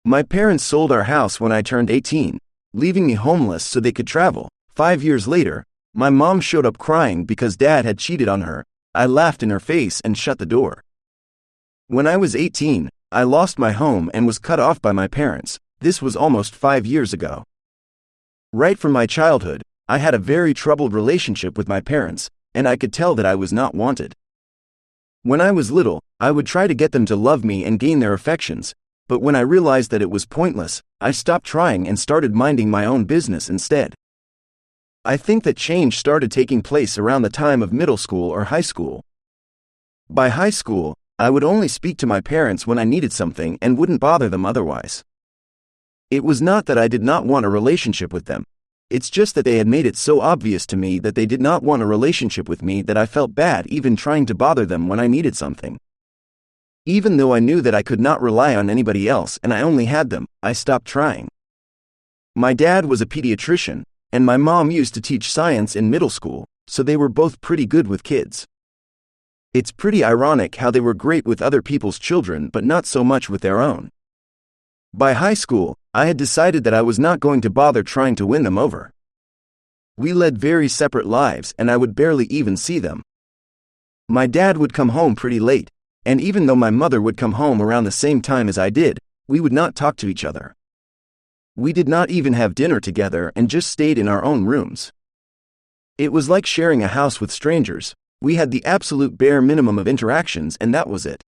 My parents sold our house when I turned 18, leaving me homeless so they could travel. 5 years later, my mom showed up crying because Dad had cheated on her. I laughed in her face and shut the door. When I was 18, I lost my home and was cut off by my parents. This was almost 5 years ago. Right from my childhood, I had a very troubled relationship with my parents, and I could tell that I was not wanted. When I was little, I would try to get them to love me and gain their affections, but when I realized that it was pointless, I stopped trying and started minding my own business instead. I think that change started taking place around the time of middle school or high school. By high school, I would only speak to my parents when I needed something and wouldn't bother them otherwise. It was not that I did not want a relationship with them. It's just that they had made it so obvious to me that they did not want a relationship with me that I felt bad even trying to bother them when I needed something. Even though I knew that I could not rely on anybody else and I only had them, I stopped trying. My dad was a pediatrician, and my mom used to teach science in middle school, so they were both pretty good with kids. It's pretty ironic how they were great with other people's children but not so much with their own. By high school, I had decided that I was not going to bother trying to win them over. We led very separate lives and I would barely even see them. My dad would come home pretty late, and even though my mother would come home around the same time as I did, we would not talk to each other. We did not even have dinner together and just stayed in our own rooms. It was like sharing a house with strangers. We had the absolute bare minimum of interactions and that was it.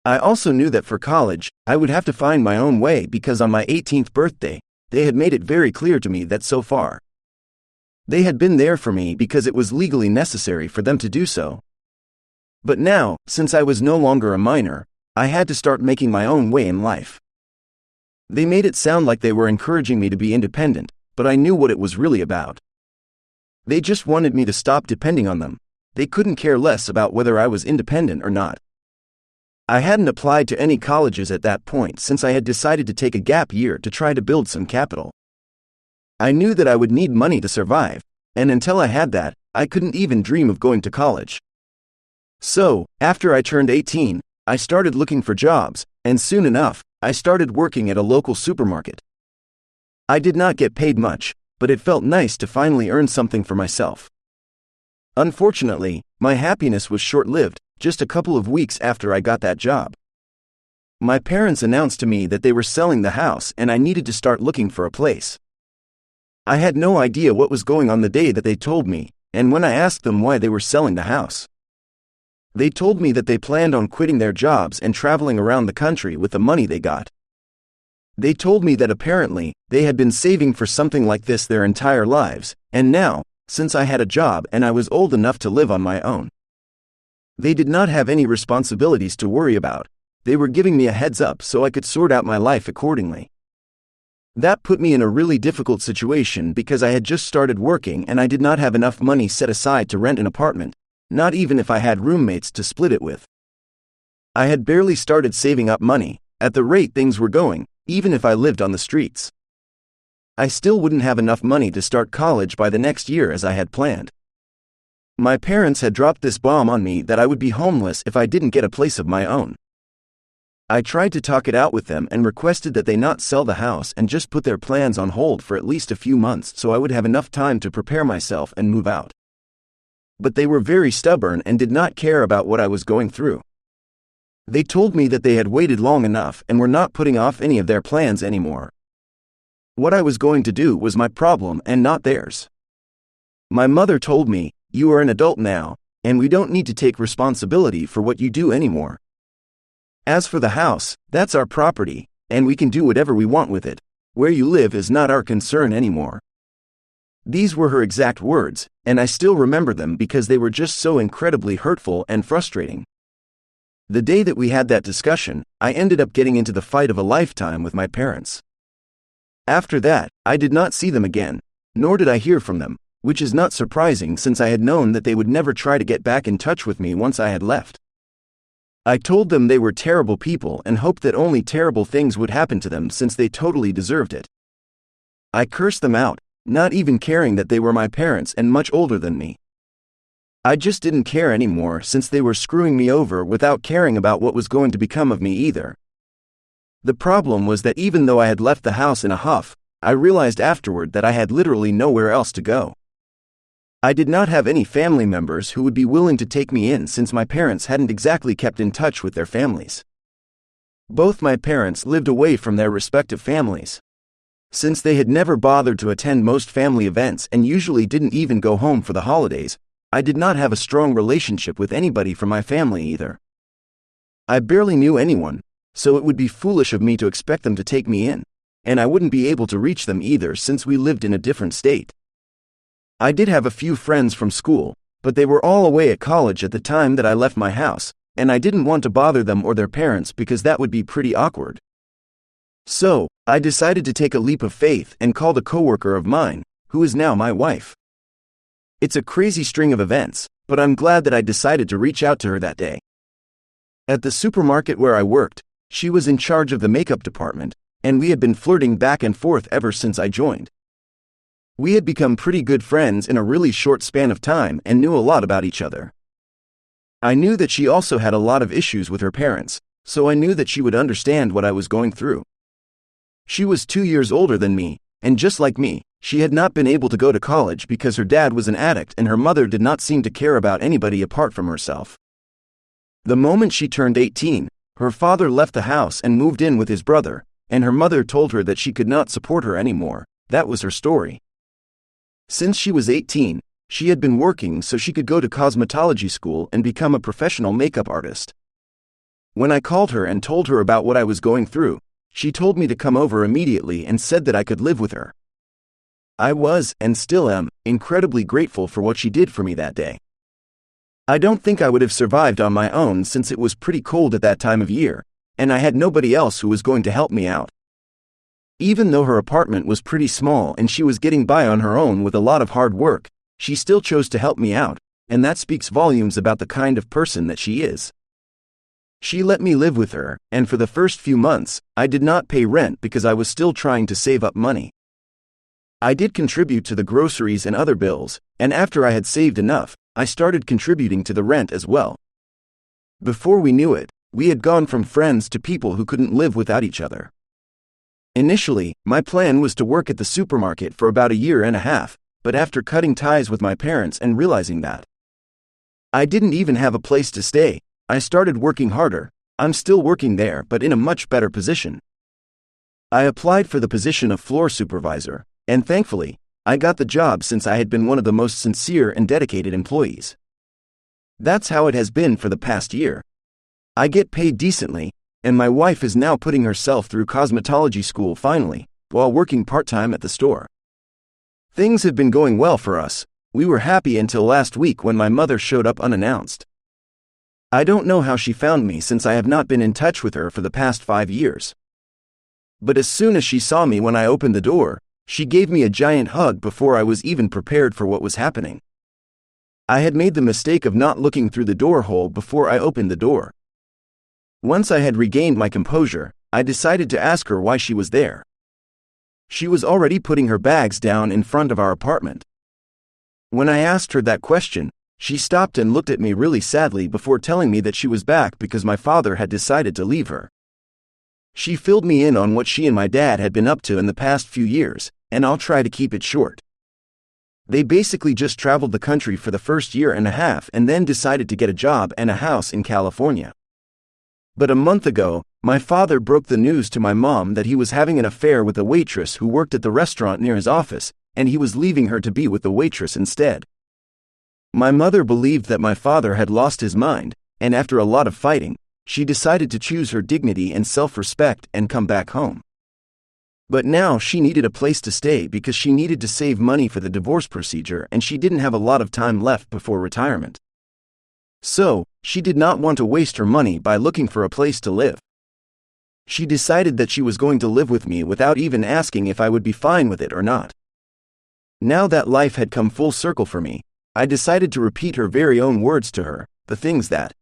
I also knew that for college, I would have to find my own way because on my 18th birthday, they had made it very clear to me that so far, they had been there for me because it was legally necessary for them to do so. But now, since I was no longer a minor, I had to start making my own way in life. They made it sound like they were encouraging me to be independent, but I knew what it was really about. They just wanted me to stop depending on them. They couldn't care less about whether I was independent or not. I hadn't applied to any colleges at that point since I had decided to take a gap year to try to build some capital. I knew that I would need money to survive, and until I had that, I couldn't even dream of going to college. So, after I turned 18, I started looking for jobs, and soon enough, I started working at a local supermarket. I did not get paid much, but it felt nice to finally earn something for myself. Unfortunately, my happiness was short-lived. Just a couple of weeks after I got that job, my parents announced to me that they were selling the house and I needed to start looking for a place. I had no idea what was going on the day that they told me, and when I asked them why they were selling the house, they told me that they planned on quitting their jobs and traveling around the country with the money they got. They told me that apparently, they had been saving for something like this their entire lives, and now, since I had a job and I was old enough to live on my own, they did not have any responsibilities to worry about. They were giving me a heads up so I could sort out my life accordingly. That put me in a really difficult situation because I had just started working and I did not have enough money set aside to rent an apartment, not even if I had roommates to split it with. I had barely started saving up money. At the rate things were going, even if I lived on the streets, I still wouldn't have enough money to start college by the next year as I had planned. My parents had dropped this bomb on me that I would be homeless if I didn't get a place of my own. I tried to talk it out with them and requested that they not sell the house and just put their plans on hold for at least a few months so I would have enough time to prepare myself and move out. But they were very stubborn and did not care about what I was going through. They told me that they had waited long enough and were not putting off any of their plans anymore. What I was going to do was my problem and not theirs. My mother told me, "You are an adult now, and we don't need to take responsibility for what you do anymore. As for the house, that's our property, and we can do whatever we want with it. Where you live is not our concern anymore." These were her exact words, and I still remember them because they were just so incredibly hurtful and frustrating. The day that we had that discussion, I ended up getting into the fight of a lifetime with my parents. After that, I did not see them again, nor did I hear from them, which is not surprising since I had known that they would never try to get back in touch with me once I had left. I told them they were terrible people and hoped that only terrible things would happen to them since they totally deserved it. I cursed them out, not even caring that they were my parents and much older than me. I just didn't care anymore since they were screwing me over without caring about what was going to become of me either. The problem was that even though I had left the house in a huff, I realized afterward that I had literally nowhere else to go. I did not have any family members who would be willing to take me in since my parents hadn't exactly kept in touch with their families. Both my parents lived away from their respective families. Since they had never bothered to attend most family events and usually didn't even go home for the holidays, I did not have a strong relationship with anybody from my family either. I barely knew anyone, so it would be foolish of me to expect them to take me in, and I wouldn't be able to reach them either since we lived in a different state. I did have a few friends from school, but they were all away at college at the time that I left my house, and I didn't want to bother them or their parents because that would be pretty awkward. So, I decided to take a leap of faith and called a coworker of mine, who is now my wife. It's a crazy string of events, but I'm glad that I decided to reach out to her that day. At the supermarket where I worked, she was in charge of the makeup department, and we had been flirting back and forth ever since I joined. We had become pretty good friends in a really short span of time and knew a lot about each other. I knew that she also had a lot of issues with her parents, so I knew that she would understand what I was going through. She was 2 years older than me, and just like me, she had not been able to go to college because her dad was an addict and her mother did not seem to care about anybody apart from herself. The moment she turned 18, her father left the house and moved in with his brother, and her mother told her that she could not support her anymore. That was her story. Since she was 18, she had been working so she could go to cosmetology school and become a professional makeup artist. When I called her and told her about what I was going through, she told me to come over immediately and said that I could live with her. I was, and still am, incredibly grateful for what she did for me that day. I don't think I would have survived on my own since it was pretty cold at that time of year, and I had nobody else who was going to help me out. Even though her apartment was pretty small and she was getting by on her own with a lot of hard work, she still chose to help me out, and that speaks volumes about the kind of person that she is. She let me live with her, and for the first few months, I did not pay rent because I was still trying to save up money. I did contribute to the groceries and other bills, and after I had saved enough, I started contributing to the rent as well. Before we knew it, we had gone from friends to people who couldn't live without each other. Initially, my plan was to work at the supermarket for about a year and a half, but after cutting ties with my parents and realizing that I didn't even have a place to stay, I started working harder. I'm still working there, but in a much better position. I applied for the position of floor supervisor, and thankfully, I got the job since I had been one of the most sincere and dedicated employees. That's how it has been for the past year. I get paid decently, and my wife is now putting herself through cosmetology school finally, while working part-time at the store. Things have been going well for us. We were happy until last week when my mother showed up unannounced. I don't know how she found me since I have not been in touch with her for the past 5 years. But as soon as she saw me when I opened the door, she gave me a giant hug before I was even prepared for what was happening. I had made the mistake of not looking through the door hole before I opened the door. Once I had regained my composure, I decided to ask her why she was there. She was already putting her bags down in front of our apartment. When I asked her that question, she stopped and looked at me really sadly before telling me that she was back because my father had decided to leave her. She filled me in on what she and my dad had been up to in the past few years, and I'll try to keep it short. They basically just traveled the country for the first year and a half and then decided to get a job and a house in California. But a month ago, my father broke the news to my mom that he was having an affair with a waitress who worked at the restaurant near his office, and he was leaving her to be with the waitress instead. My mother believed that my father had lost his mind, and after a lot of fighting, she decided to choose her dignity and self-respect and come back home. But now she needed a place to stay because she needed to save money for the divorce procedure and she didn't have a lot of time left before retirement. So, she did not want to waste her money by looking for a place to live. She decided that she was going to live with me without even asking if I would be fine with it or not. Now that life had come full circle for me, I decided to repeat her very own words to her, the things that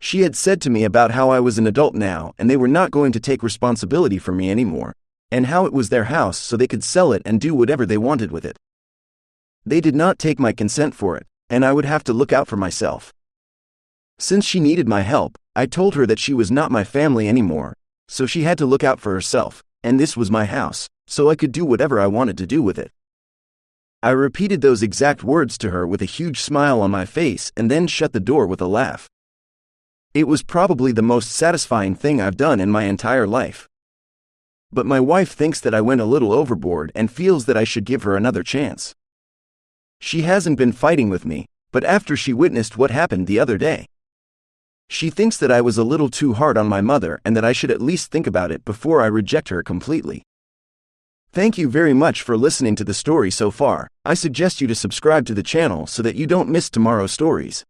she had said to me about how I was an adult now and they were not going to take responsibility for me anymore, and how it was their house so they could sell it and do whatever they wanted with it. They did not take my consent for it, and I would have to look out for myself. Since she needed my help, I told her that she was not my family anymore, so she had to look out for herself, and this was my house, so I could do whatever I wanted to do with it. I repeated those exact words to her with a huge smile on my face and then shut the door with a laugh. It was probably the most satisfying thing I've done in my entire life. But my wife thinks that I went a little overboard and feels that I should give her another chance. She hasn't been fighting with me, but after she witnessed what happened the other day, she thinks that I was a little too hard on my mother and that I should at least think about it before I reject her completely. Thank you very much for listening to the story so far. I suggest you to subscribe to the channel so that you don't miss tomorrow's stories.